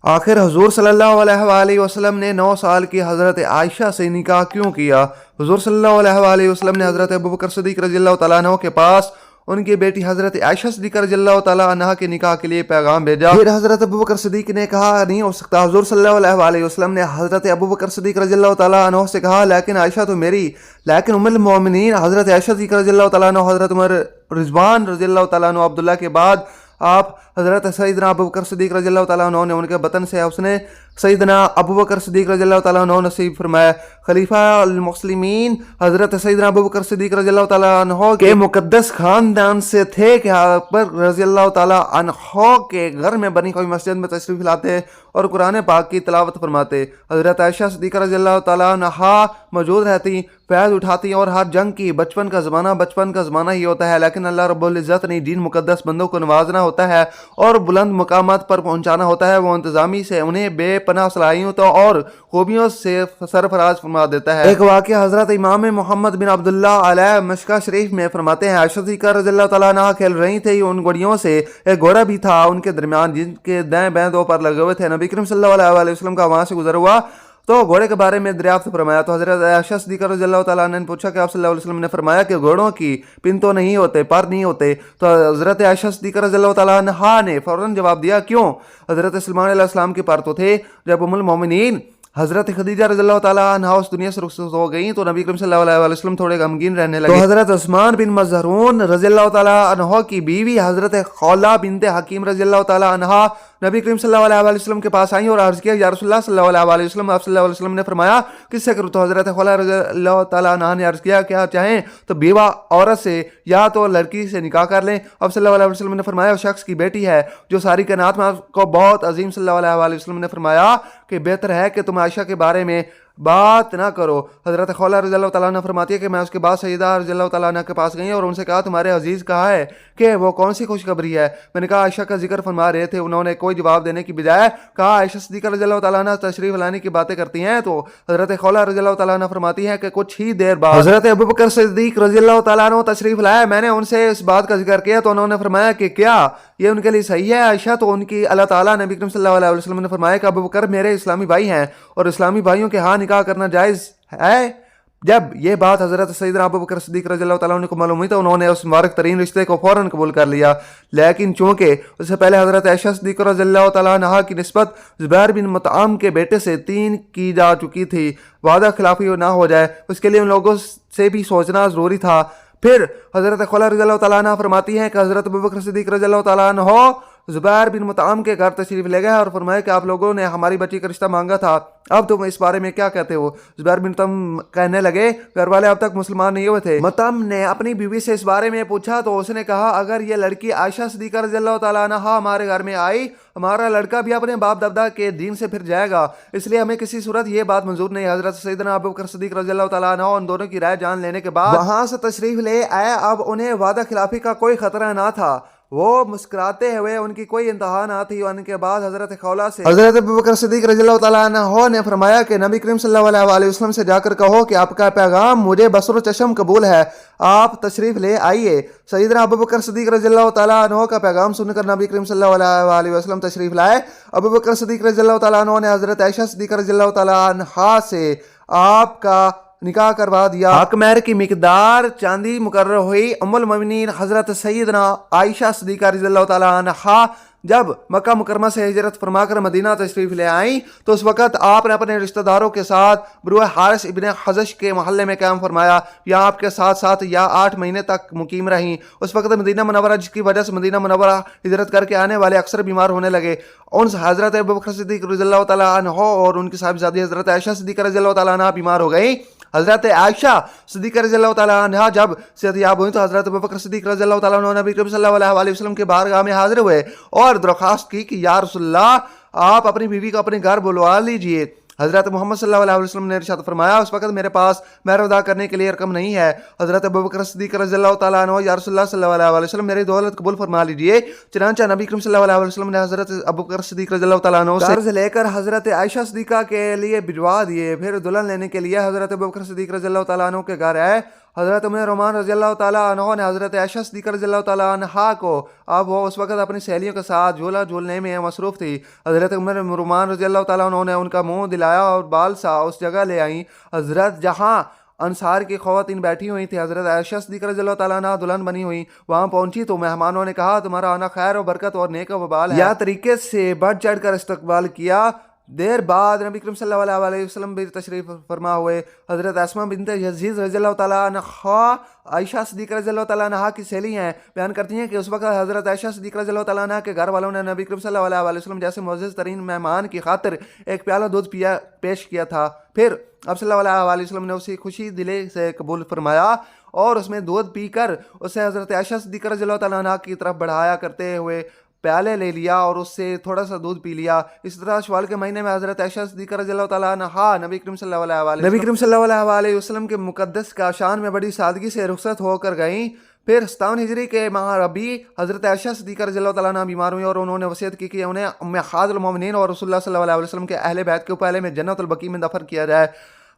آخر حضور صلی اللہ علیہ وآلہ وسلم نے 9 سال کی حضرت عائشہ سے نکاح کیوں کیا؟ حضور صلی اللہ علیہ وآلہ وسلم نے حضرت ابوبکر صدیق رضی اللہ تعالیٰ عنہ کے پاس ان کی بیٹی حضرت عائشہ صدیقہ رضی اللہ تعالیٰ عنہ کے نکاح کے لیے پیغام بھیجا۔ پھر حضرت ابوبکر صدیق نے کہا نہیں ہو سکتا۔ حضور صلی اللہ علیہ وآلہ وسلم نے حضرت ابوبکر صدیق رضی اللہ تعالیٰ عنہ سے کہا لیکن عائشہ تو میری، لیکن ام المومنین حضرت عائشہ صدیقہ رضی اللہ تعالیٰ عنہ، حضرت عمر رضوان رضی اللہ تعالیٰ عنہ، عبداللہ کے بعد آپ حضرت سیدنا ابوبکر صدیق رضی اللہ تعالیٰ عنہ نے ان کے بطن سے اس نے سیدنا ابوبکر صدیق رضی اللہ تعالیٰ عنہ نصیب فرمایا۔ خلیفہ المسلمین حضرت سیدنا ابوبکر صدیق رضی اللہ تعالیٰ عنہ کے مقدس خاندان سے تھے کہ اکبر رضی اللہ تعالیٰ عنہ کے گھر میں بنی ہوئی مسجد میں تشریف لاتے اور قرآن پاک کی تلاوت فرماتے۔ حضرت عائشہ صدیقہ رضی اللہ تعالیٰ عنہ موجود رہتی، فیض اٹھاتی اور ہر جنگ کی بچپن کا زمانہ ہی ہوتا ہے، لیکن اللہ رب العزت نے جن مقدس بندوں کو نوازنا ہوتا ہے اور بلند مقامات پر پہنچانا ہوتا ہے وہ انتظامی سے انہیں بے پناہ صلاحیتوں اور خوبیوں سے سرفراز فرما دیتا ہے۔ ایک واقعہ حضرت امام محمد بن عبداللہ علیہ مشکہ شریف میں فرماتے ہیں عائشہ صدیقہ رضی اللہ تعالیٰ عنہ کھیل رہی تھی، ان گھوڑیوں سے ایک گھوڑا بھی تھا ان کے درمیان جن کے دائیں بائیں دو پر لگے ہوئے تھے۔ نبی کریم صلی اللہ علیہ وسلم کا وہاں سے گزر ہوا تو گھوڑے کے بارے میں دریافت فرمایا تو حضرت عائشہ صدیقہ رضی اللہ تعالیٰ عنہ نے پوچھا کہ آپ صلی اللہ علیہ وسلم نے فرمایا کہ گھوڑوں کی پن تو نہیں ہوتے، پر نہیں ہوتے، تو حضرت عائشہ صدیقہ رضی اللہ تعالیٰ عنہ نے فوراً جواب دیا کیوں؟ حضرت سلمان علیہ السلام کے پر تو تھے۔ جب ام المومنین حضرت خدیجہ رضی اللہ تعالیٰ عنہ اس دنیا سے رخصت ہو گئیں تو نبی کریم صلی اللہ علیہ وسلم تھوڑے غمگین رہنے لگے۔ تو حضرت عثمان بن مظعون رضی اللہ تعالیٰ عنہ کی بیوی حضرت خولہ بنت حکیم رضی اللہ تعالیٰ عنہ نبی کریم صلی اللہ علیہ وسلم کے پاس آئیں اور عرض کیا یا رسول اللہ صلی اللہ علیہ وسلم، آپ صلی اللہ علیہ وسلم نے فرمایا کس سے کروں؟ تو حضرت خولہ رضی اللہ تعالیٰ عنہ نے عرض کیا کیا چاہیں تو بیوہ عورت سے یا تو لڑکی سے نکاح کر لیں۔ آپ صلی اللہ علیہ وسلم نے فرمایا اس شخص کی بیٹی ہے جو ساری کائنات میں آپ کو بہت عظیم۔ صلی اللہ علیہ وسلم نے فرمایا کہ بہتر ہے کہ تم عائشہ کے بارے میں بات نہ کرو۔ حضرت خولہ رضی اللہ تعالیٰ عنہ فرماتی ہے کہ میں اس کے بعد سیدہ رضی اللہ تعالیٰ عنہ کے پاس گئی اور ان سے کہا تمہارے عزیز کہا ہے کہ وہ کون سی خوشخبری ہے؟ میں نے کہا عائشہ کا ذکر فرما رہے تھے۔ انہوں نے کوئی جواب دینے کی بجائے کہا عائشہ صدیقہ رضی اللہ تعالیٰ عنہ تشریف لانے کی باتیں کرتی ہیں۔ تو حضرت خولہ رضی اللہ تعالیٰ عنہ فرماتی ہیں کہ کچھ ہی دیر بعد حضرت ابوبکر صدیق رضی اللہ تعالیٰ عنہ تشریف لائے۔ میں نے ان سے اس بات کا ذکر کیا تو انہوں نے فرمایا کہ کیا یہ ان کے لیے صحیح ہے عائشہ؟ تو ان کی اللہ تعالیٰ نبی کریم صلی اللہ علیہ وسلم نے فرمایا کہ ابوبکر میرے اسلامی بھائی ہیں اور اسلامی بھائیوں کے ہاں نکاح کرنا جائز ہے۔ جب یہ بات حضرت سیدنا ابوبکر صدیق رضی اللہ تعالیٰ عنہ کو معلوم ہوئی تو انہوں نے اس مبارک ترین رشتے کو فوراً قبول کر لیا، لیکن چونکہ اس سے پہلے حضرت عائشہ صدیقہ رضی اللہ تعالیٰ عنہ کی نسبت زبیر بن مطعم کے بیٹے سے 3 کی جا چکی تھی، وعدہ خلافی نہ ہو جائے اس کے لیے ان لوگوں سے بھی سوچنا ضروری تھا۔ پھر حضرت خولہ رضی اللہ تعالیٰ عنہ فرماتی ہیں کہ حضرت ابوبکر صدیق رضی اللہ تعالیٰ عنہ زبیر بن مطعم کے گھر تشریف لے گئے اور فرمایا کہ آپ لوگوں نے ہماری بچی کا رشتہ مانگا تھا، اب تم اس بارے میں کیا کہتے ہو؟ زبیر بن مطعم کہنے لگے گھر والے اب تک مسلمان نہیں ہوئے تھے۔ مطعم نے اپنی بیوی سے اس بارے میں پوچھا تو اس نے کہا اگر یہ لڑکی عائشہ صدیقہ رضی اللہ تعالیٰ عنہ ہمارے گھر میں آئی ہمارا لڑکا بھی اپنے باپ دادا کے دین سے پھر جائے گا، اس لیے ہمیں کسی صورت یہ بات منظور نہیں۔ حضرت سیدنا ابوبکر صدیق رضی اللہ تعالیٰ عنہ ان دونوں کی رائے جان لینے کے بعد وہاں سے تشریف لے آئے۔ اب انہیں وعدہ خلافی کا کوئی خطرہ نہ تھا، وہ مسکراتے ہوئے ان کی کوئی انتہا نہ تھی۔ ان کے بعد حضرت خولہ سے حضرت ابوبکر صدیق رضی اللہ تعالیٰ عنہ نے فرمایا کہ نبی کریم صلی اللہ علیہ وسلم سے جا کر کہو کہ آپ کا پیغام مجھے بصر و چشم قبول ہے، آپ تشریف لے آئیے۔ سیدنا ابوبکر صدیق رضی اللہ تعالیٰ عنہ کا پیغام سن کر نبی کریم صلی اللہ علیہ وسلم تشریف لائے۔ ابوبکر صدیق رضی اللہ تعالیٰ عنہ نے حضرت عائشہ صدیقہ رضی اللہ تعالیٰ عنہ سے آپ کا نکاح کروا دیا۔ حق مہر کی مقدار چاندی مقرر ہوئی۔ ام المومنین حضرت سیدنا عائشہ صدیقہ رضی اللہ تعالیٰ عنہ جب مکہ مکرمہ سے ہجرت فرما کر مدینہ تشریف لے آئیں تو اس وقت آپ نے اپنے رشتہ داروں کے ساتھ بروہ حارث ابن حزش کے محلے میں قیام فرمایا، یا آپ کے ساتھ ساتھ یا 8 مہینے تک مقیم رہیں۔ اس وقت مدینہ منورہ جس کی وجہ سے مدینہ منورہ ہجرت کر کے آنے والے اکثر بیمار ہونے لگے، ان حضرت ابوبکر صدیق رضی اللہ تعالیٰ عنہ اور ان کی صاحبزادی حضرت عائشہ صدیقہ رضی اللہ تعالیٰ عنہ بیمار ہو گئیں۔ حضرت عائشہ صدیقہ رضی اللہ تعالیٰ عنہ جب صحتیاب ہوئی تو حضرت ابوبکر صدیق رضی اللہ تعالیٰ عنہ نبی کریم صلی اللہ علیہ وسلم کے بارگاہ میں حاضر ہوئے اور درخواست کی کہ یا رسول اللہ آپ اپنی بیوی کو اپنے گھر بلوا لیجئے۔ حضرت محمد صلی اللہ علیہ وسلم نے ارشاد فرمایا اس وقت میرے پاس مہر ادا کرنے کے لیے رقم نہیں ہے۔ حضرت ابوبکر صدیق رضی اللہ تعالیٰ عنہ یا رسول اللہ صلی اللہ علیہ وسلم میری دولت قبول فرما لیجئے۔ چنانچہ نبی کریم صلی اللہ علیہ وسلم نے حضرت ابوبکر صدیق رضی اللہ تعالیٰ عنہ سے قرض لے کر حضرت عائشہ صدیقہ کے لیے بھجوا دیے۔ پھر دلہن لینے کے لیے حضرت ابوبکر صدیق رضی اللہ تعالیٰ عنہ کے گھر آئے حضرت ام رومان رضی اللہ تعالیٰ عنہ نے حضرت عائشہ صدیقہ رضی اللہ تعالیٰ عنہ کو، اب وہ اس وقت اپنی سہیلیوں کے ساتھ جھولا جھولنے میں مصروف تھی، حضرت ام رومان رضی اللہ تعالیٰ عنہ نے ان کا منہ دلایا اور بال سا اس جگہ لے آئیں حضرت جہاں انصار کی خواتین بیٹھی ہوئی تھی۔ حضرت عائشہ صدیقہ رضی اللہ تعالیٰ عنہ دلہن بنی ہوئی وہاں پہنچی تو مہمانوں نے کہا تمہارا آنا خیر و برکت اور نیک و بال ہے، یا طریقے سے بڑھ چڑھ کر استقبال کیا۔ دیر بعد نبی کریم صلی اللہ علیہ وسلم بھی تشریف فرما ہوئے۔ حضرت اسماء بنت یزید رضی اللہ تعالیٰ عنہ عائشہ صدیقہ رضی اللہ تعالیٰ عنہ کی سہیلی ہیں، بیان کرتی ہیں کہ اس وقت حضرت عائشہ صدیقہ رضی اللہ تعالیٰ عنہ کے گھر والوں نے نبی کریم صلی اللہ علیہ وسلم جیسے معزز ترین مہمان کی خاطر ایک پیالہ دودھ پیش کیا تھا، پھر اب صلی اللہ علیہ وسلم نے اسی خوشی دلی سے قبول فرمایا اور اس میں دودھ پی کر اسے حضرت عائشہ صدیقہ رضی اللہ تعالیٰ عنہ کی طرف بڑھایا کرتے ہوئے پیالے لے لیا اور اس سے تھوڑا سا دودھ پی لیا۔ اس طرح شوال کے مہینے میں حضرت عائشہ صدیقہ رضی اللہ تعالیٰ عنہ نبی کریم صلی اللہ علیہ وسلم کے مقدس کا شان میں بڑی سادگی سے رخصت ہو کر گئیں۔ پھر 57 ہجری کے ماہ ربیع حضرت عائشہ صدیقہ رضی اللہ تعالیٰ عنہ بیمار ہوئی اور انہوں نے وصیت کی کہ انہیں امہات المومنین اور رسول اللہ صلی اللہ علیہ وسلم کے اہل بیت کے پہلے میں جنت البقیع میں دفن کیا جائے۔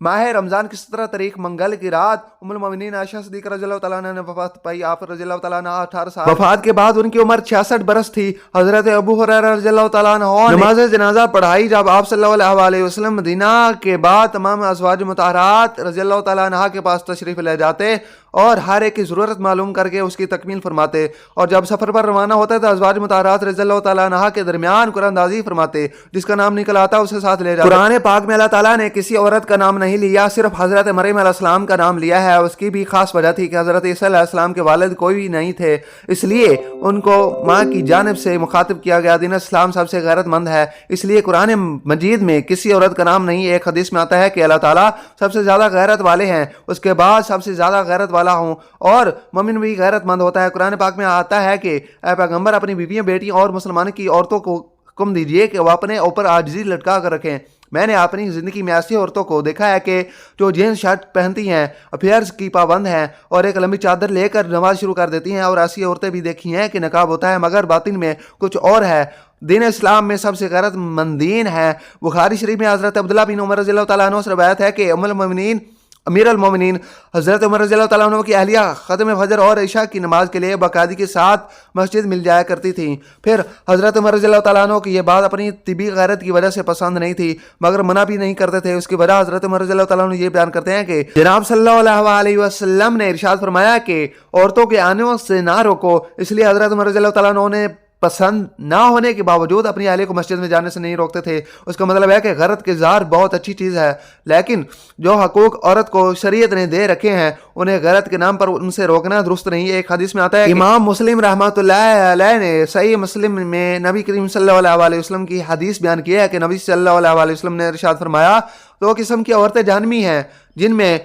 ماہ رمضان کی 17 تاریخ منگل کی رات ام المومنین عائشہ صدیقہ رضی اللہ تعالیٰ عنہ نے وفات پائی۔ آپ رضی اللہ تعالیٰ عنہ 18 سال وفات کے بعد ان کی عمر 66 برس تھی۔ حضرت ابو ہریرہ رضی اللہ تعالیٰ عنہ نماز جنازہ پڑھائی جب آپ صلی اللہ علیہ وسلم مدینہ کے بعد تمام ازواج مطہرات رضی اللہ تعالیٰ عنہ کے پاس تشریف لے جاتے اور ہر ایک کی ضرورت معلوم کر کے اس کی تکمیل فرماتے، اور جب سفر پر روانہ ہوتے تو ازواج مطہرات رضی اللہ تعالیٰ عنہ کے درمیان قرآن اندازی فرماتے، جس کا نام نکل آتا اسے ساتھ لے جاتے۔ قرآن پاک میں اللہ تعالیٰ نے کسی عورت کا نام نہیں لیا، صرف حضرت مریم علیہ السلام کا نام لیا ہے۔ اس کی بھی خاص وجہ تھی کہ حضرت عیسیٰ علیہ السلام کے والد کوئی بھی نہیں تھے، اس لیے ان کو ماں کی جانب سے مخاطب کیا گیا۔ دین اسلام سب سے غیرت مند ہے، اس لیے قرآن مجید میں کسی عورت کا نام نہیں۔ ایک حدیث میں آتا ہے کہ اللہ تعالیٰ سب سے زیادہ غیرت والے ہیں، اس کے بعد سب سے زیادہ غیرت والا ہوں، اور مومن بھی غیرت مند ہوتا ہے۔ قرآن پاک میں آتا ہے کہ اے پیغمبر اپنی بیویاں بیٹیاں اور مسلمان کی عورتوں کو حکم دیجئے کہ وہ اپنے اوپر عاجزی لٹکا کر رکھیں۔ میں نے اپنی زندگی میں ایسی عورتوں کو دیکھا ہے کہ جو جینس شرٹ پہنتی ہیں، افیئرز کی پابند ہیں اور ایک لمبی چادر لے کر نماز شروع کر دیتی ہیں، اور ایسی عورتیں بھی دیکھی ہیں کہ نقاب ہوتا ہے مگر باطن میں کچھ اور ہے۔ دین اسلام میں سب سے غیرت مند دین ہے۔ بخاری شریف میں حضرت عبداللہ بن عمر رضی اللہ تعالیٰ عنہ سے روایت ہے کہ ام المومنین امیر المومنین حضرت عمر رضی اللہ تعالیٰ عنہ کی اہلیہ ختم فجر اور عشاء کی نماز کے لیے باقاعدگی کے ساتھ مسجد مل جایا کرتی تھیں۔ پھر حضرت عمر رضی اللہ تعالیٰ عنہ کی یہ بات اپنی طبی غیرت کی وجہ سے پسند نہیں تھی، مگر منع بھی نہیں کرتے تھے۔ اس کی وجہ حضرت عمر رضی اللہ تعالیٰ عنہ یہ بیان کرتے ہیں کہ جناب صلی اللہ علیہ وسلم نے ارشاد فرمایا کہ عورتوں کے آنے سے نہ روکو، اس لیے حضرت عمر رضی اللہ تعالیٰ عنہ نے پسند نہ ہونے کے باوجود اپنی اہلیہ کو مسجد میں جانے سے نہیں روکتے تھے۔ اس کا مطلب ہے کہ غیرت کے اظہار بہت اچھی چیز ہے، لیکن جو حقوق عورت کو شریعت نے دے رکھے ہیں انہیں غیرت کے نام پر ان سے روکنا درست نہیں۔ ایک حدیث میں آتا ہے کہ امام مسلم رحمۃ اللہ علیہ نے صحیح مسلم میں نبی کریم صلی اللہ علیہ وسلم کی حدیث بیان کی ہے کہ نبی صلی اللہ علیہ وسلم نے ارشاد فرمایا، دو قسم کی عورتیں جہنمی ہیں جنہیں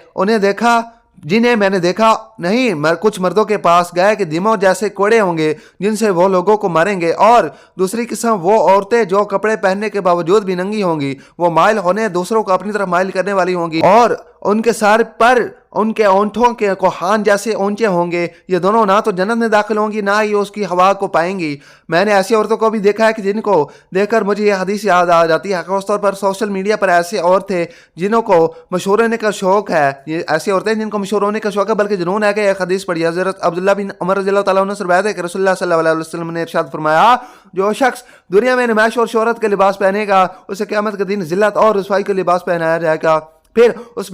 میں نے دیکھا نہیں، کچھ مردوں کے پاس گئے کہ دموں جیسے کوڑے ہوں گے جن سے وہ لوگوں کو ماریں گے، اور دوسری قسم وہ عورتیں جو کپڑے پہننے کے باوجود بھی ننگی ہوں گی، وہ مائل ہونے دوسروں کو اپنی طرف مائل کرنے والی ہوں گی، اور ان کے سر پر ان کے اونٹوں کے کوہان جیسے اونچے ہوں گے۔ یہ دونوں نہ تو جنت میں داخل ہوں گی نہ ہی اس کی ہوا کو پائیں گی۔ میں نے ایسی عورتوں کو بھی دیکھا ہے کہ جن کو دیکھ کر مجھے یہ حدیث یاد آ جاتی ہے۔ خاص طور پر سوشل میڈیا پر ایسے اور تھے جنہوں کو مشہور ہونے کا شوق ہے، یہ ایسی عورتیں جن کو مشہور ہونے کا شوق ہے بلکہ جنون ہے کہ ایک حدیث پڑھی حضرت عبداللہ بن عمر رضی اللہ تعالیٰ عنہ سے روایت ہے کہ رسول اللہ صلی اللہ علیہ وسلم نے ارشاد فرمایا، جو شخص دنیا میں نمائش اور شہرت کے لباس پہنے گا اسے قیامت کے دن ذلت اور رسوائی کے لباس پہنایا جائے گا، پھر اس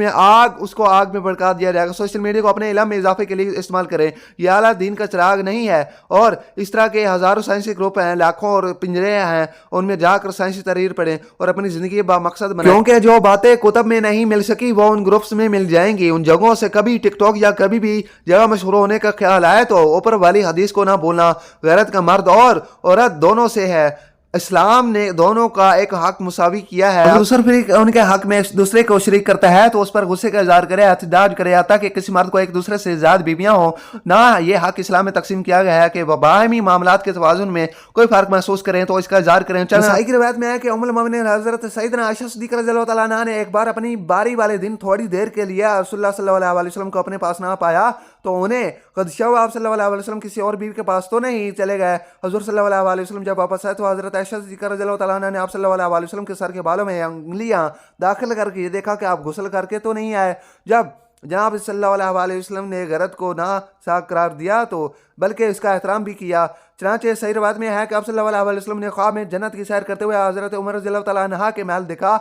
کو آگ میں بھڑکا دیا جائے گا۔ سوشل میڈیا کو اپنے علم میں اضافے کے لیے استعمال کریں، یہ اعلیٰ دین کا چراغ نہیں ہے، اور اس طرح کے ہزاروں سائنسی گروپ ہیں، لاکھوں اور پنجرے ہیں، ان میں جا کر سائنسی تحریر پڑھیں اور اپنی زندگی با مقصد بنائیں، کیونکہ جو باتیں کتب میں نہیں مل سکی وہ ان گروپس میں مل جائیں گی۔ ان جگہوں سے کبھی ٹک ٹاک یا کبھی بھی جگہ مشہور ہونے کا خیال آئے تو اوپر والی حدیث کو نہ بھولنا۔ غیرت کا مرد اور عورت دونوں سے ہے، اسلام نے دونوں کا ایک حق مساوی کیا ہے۔ دوسرا فریق ان کے حق میں ایک دوسرے کو شریک کرتا ہے تو اس پر غصے کا اظہار کرے، احتجاج کرے، تاکہ کسی مرد کو ایک دوسرے سے زیادہ بیویاں ہوں۔ نہ یہ حق اسلام میں تقسیم کیا گیا ہے کہ وہ باہمی معاملات کے توازن میں کوئی فرق محسوس کریں تو اس کا اظہار کریں۔ نسائی کی روایت میں ہے کہ ام المومنین حضرت سیدنا عائشہ صدیقہ رضی اللہ تعالیٰ عنہ نے ایک بار اپنی باری والے دن تھوڑی دیر کے لیے رسول اللہ صلی اللہ علیہ وسلم کو اپنے پاس نہ پایا تو انہیں خدشہ ہوا آپ صلی اللہ علیہ وسلم کسی اور بیوی کے پاس تو نہیں چلے گئے۔ حضور صلی اللہ علیہ وسلم جب واپس آئے تو حضرت عائشہ صدیقہ رضی اللہ تعالیٰ عنہ نے آپ صلی اللہ علیہ وسلم کے سر کے بالوں میں انگلیاں داخل کر کے یہ دیکھا کہ آپ غسل کر کے تو نہیں آئے۔ جب جناب صلی اللہ علیہ وسلم نے غرت کو نہ ساک قرار دیا تو بلکہ اس کا احترام بھی کیا۔ چنانچہ صحیح روایت میں ہے کہ آپ صلی اللہ علیہ وسلم نے خواب میں جنت کی سیر کرتے ہوئے حضرت عمر رضی اللہ تعالیٰ عنہ کے محل دیکھا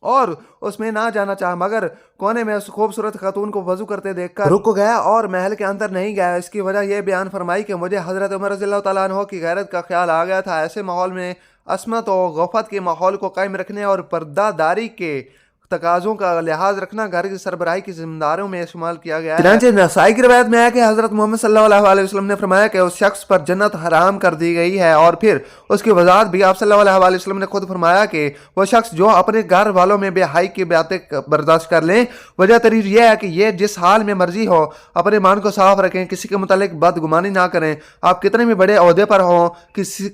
اور اس میں نہ جانا چاہا، مگر کونے میں اس خوبصورت خاتون کو وضو کرتے دیکھ کر رک گیا اور محل کے اندر نہیں گیا۔ اس کی وجہ یہ بیان فرمائی کہ مجھے حضرت عمر رضی اللہ تعالیٰ عنہ کی غیرت کا خیال آ گیا تھا۔ ایسے ماحول میں عصمت و غفت کے ماحول کو قائم رکھنے اور پردہ داری کے تقاضوں کا لحاظ رکھنا گھر کی سربراہی کی ذمہ داریوں میں استعمال کیا گیا ہے۔ چنانچہ نسائی کی روایت میں ہے کہ حضرت محمد صلی اللہ علیہ وسلم نے فرمایا کہ اس شخص پر جنت حرام کر دی گئی ہے، اور پھر اس کی وضاحت بھی آپ صلی اللہ علیہ وسلم نے خود فرمایا کہ وہ شخص جو اپنے گھر والوں میں بے حیائی کی باتیں برداشت کر لیں، وجہ تحریر یہ ہے کہ یہ جس حال میں مرضی ہو اپنے مان کو صاف رکھیں، کسی کے متعلق بدگمانی نہ کریں، آپ کتنے بھی بڑے عہدے پر ہوں،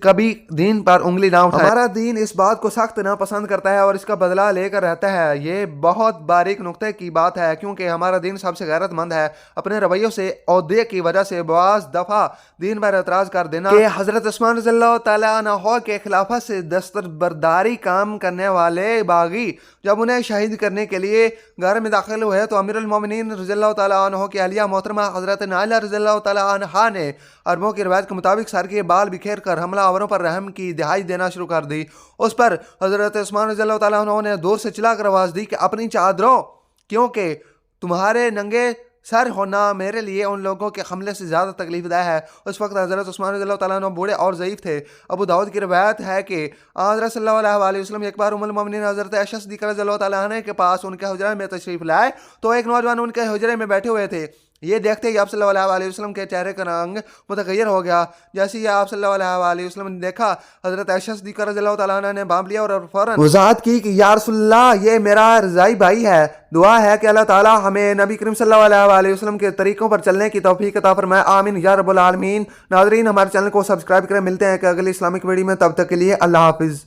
کبھی دین پر انگلی نہ اٹھائیں۔ ہمارا دین اس بات کو سخت ناپسند کرتا ہے اور اس کا بدلہ لے کر رہتا ہے۔ یہ بہت باریک نقطے کی بات ہے، کیونکہ ہمارا دین سب سے غیرت مند ہے۔ اپنے رویوں سے عہدے کی وجہ سے بعض دفعہ دین پر اعتراض کر دینا کہ حضرت عثمان رضی اللہ تعالیٰ عنہ کے خلافت سے دستبرداری کام کرنے والے باغی جب انہیں شہید کرنے کے لیے گھر میں داخل ہوئے تو امیر المومنین رضی اللہ تعالیٰ عنہ کی اہلیہ محترمہ حضرت نائلہ رضی اللہ تعالیٰ عنہ نے عربوں کی روایت کے مطابق سر کے بال بکھیر کر حملہ آوروں پر رحم کی دہائی دینا شروع کر دی۔ اس پر حضرت عثمان رضی اللہ تعالیٰ عنہ نے دور سے چلا کر آواز دی کہ اپنی چادروں، کیونکہ تمہارے ننگے سر ہونا میرے لیے ان لوگوں کے حملے سے زیادہ تکلیف دہ ہے۔ اس وقت حضرت عثمان رضی اللہ تعالیٰ عنہ بوڑھے اور ضعیف تھے۔ ابو داؤد کی روایت ہے کہ حضرت صلی اللہ علیہ وسلم ایک بار ام المومنین حضرت عائشہ صدیقہ رضی اللہ تعالیٰ عنہ کے پاس ان کے حجرے میں تشریف لائے تو ایک نوجوان ان کے حجرے میں بیٹھے ہوئے تھے۔ یہ دیکھتے ہی آپ صلی اللہ علیہ وسلم کے چہرے کا رنگ متغیر ہو گیا۔ جیسے ہی آپ صلی اللہ علیہ وسلم نے دیکھا، حضرت عائشہ صدیقہ رضی اللہ تعالیٰ عنہ نے بانپ لیا اور فوراً وضاحت کی کہ یا رسول اللہ، یہ میرا رضائی بھائی ہے۔ دعا ہے کہ اللہ تعالیٰ ہمیں نبی کریم صلی اللہ علیہ وسلم کے طریقوں پر چلنے کی توفیق عطا فرمائے، آمین یا رب العالمین۔ ناظرین، ہمارے چینل کو سبسکرائب کریں۔ ملتے ہیں کہ اگلی اسلامک ویڈیو میں، تب تک کے لیے اللہ حافظ۔